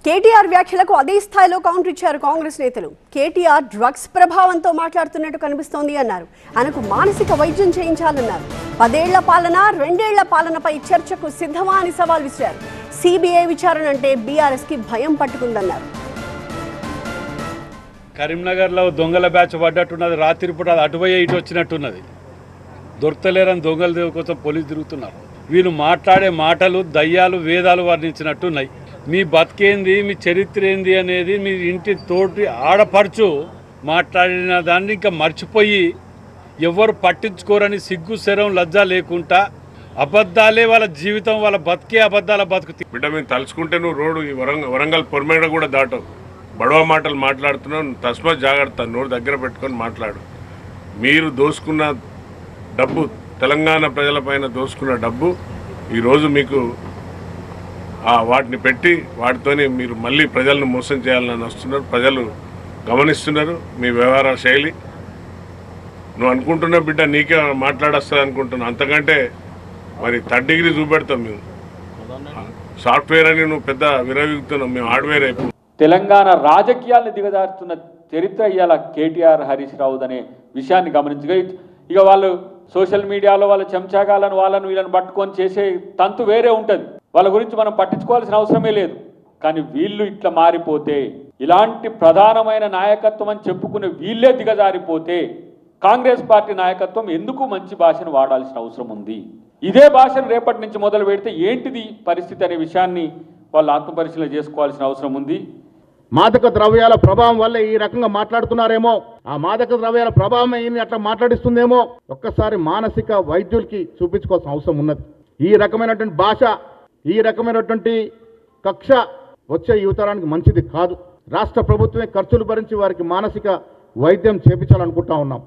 కేటీఆర్ వ్యాఖ్యలకు అదే స్థాయిలో కౌంటర్ ఇచ్చారు కాంగ్రెస్ నేతలు. కేటీఆర్ డ్రగ్స్ ప్రభావంతో మాట్లాడుతున్నట్టు కనిపిస్తోంది అన్నారు. ఆయనకు మానసిక వైద్యం చేయించాలన్నారు. 10 ఏళ్ల పాలన 2 ఏళ్ల పాలనపై చర్చకు సిద్ధమా అని సవాల్ విసిరారు. సిబిఐ విచారణ అంటే బీఆర్ఎస్ కి భయం పట్టుకుందన్నారు. కరీంనగర్లో దొంగల బ్యాచ్ పడ్డట్టున్నది. రాత్రిపూట అది అటువయ్యే ఇటు వచ్చినట్టున్నది. దొరకలేరని దొంగల కోసం పోలీసు తిరుగుతున్నారు. వీళ్ళు మాట్లాడే మాటలు దయ్యాలు వేదాలు వర్ణించినట్టున్నాయి. మీ బతికేంది, మీ చరిత్ర ఏంది అనేది మీ ఇంటి తోటి ఆడపడుచు మాట్లాడిన దాన్ని ఇంకా మర్చిపోయి ఎవరు పట్టించుకోరని సిగ్గు శరం లజ్జ లేకుండా అబద్ధాలే వాళ్ళ జీవితం, వాళ్ళ బతికే అబద్ధాల బతుకు. బిడ్డ మేము తలుచుకుంటే నువ్వు రోడ్డు వరంగల్ పొరమేడ కూడా దాటవు. బడవ మాటలు మాట్లాడుతున్నావు. తస్మా జాగ్రత్త, నోరు దగ్గర పెట్టుకొని మాట్లాడు. మీరు దోసుకున్న డబ్బు, తెలంగాణ ప్రజలపైన దోసుకున్న డబ్బు ఈరోజు మీకు వాటిని పెట్టి వాటితోనే మీరు మళ్ళీ ప్రజలను మోసం చేయాలని వస్తున్నారు. ప్రజలు గమనిస్తున్నారు మీ వ్యవహార శైలి. నువ్వు అనుకుంటున్న బిడ్డ నీకే మాట్లాడొస్తుంది అనుకుంటున్నావు. అంతకంటే మరి 3rd డిగ్రీ చూపెడతాం మేము. సాఫ్ట్వేర్ అని నువ్వు పెద్ద విరవిగుతున్నావు, మేము హార్డ్వేర్ అయిపోయి. తెలంగాణ రాజకీయాలను దిగజారుతున్న చరిత్ర ఇవాళ కేటీఆర్ హరీష్ రావు అనే విషయాన్ని గమనించగా ఇక వాళ్ళు సోషల్ మీడియాలో వాళ్ళ చెంచాగాలను వాళ్ళను వీళ్ళని పట్టుకొని చేసే తంతు వేరే ఉంటుంది. వాళ్ళ గురించి మనం పట్టించుకోవాల్సిన అవసరమే లేదు. కానీ వీళ్ళు ఇట్లా మారిపోతే, ఇలాంటి ప్రధానమైన నాయకత్వం అని చెప్పుకునే వీళ్ళే దిగజారిపోతే కాంగ్రెస్ పార్టీ నాయకత్వం ఎందుకు మంచి భాషను వాడాల్సిన అవసరం ఉంది? ఇదే భాషను రేపటి నుంచి మొదలు పెడితే ఏంటిది పరిస్థితి అనే విషయాన్ని వాళ్ళు ఆత్మపరిశీలన చేసుకోవాల్సిన అవసరం ఉంది. మాదక ద్రవ్యాల ప్రభావం వల్ల ఈ రకంగా మాట్లాడుతున్నారేమో, ఆ మాదక ద్రవ్యాల ప్రభావం ఈయన అట్లా మాట్లాడిస్తుందేమో. ఒక్కసారి మానసిక వైద్యులకి చూపించుకోవాల్సిన అవసరం ఉన్నది. ఈ రకమైనటువంటి భాష, ఈ రకమైనటువంటి కక్ష వచ్చే యువతరానికి మంచిది కాదు. రాష్ట్ర ప్రభుత్వమే ఖర్చులు భరించి వారికి మానసిక వైద్యం చేపించాలనుకుంటా ఉన్నాం.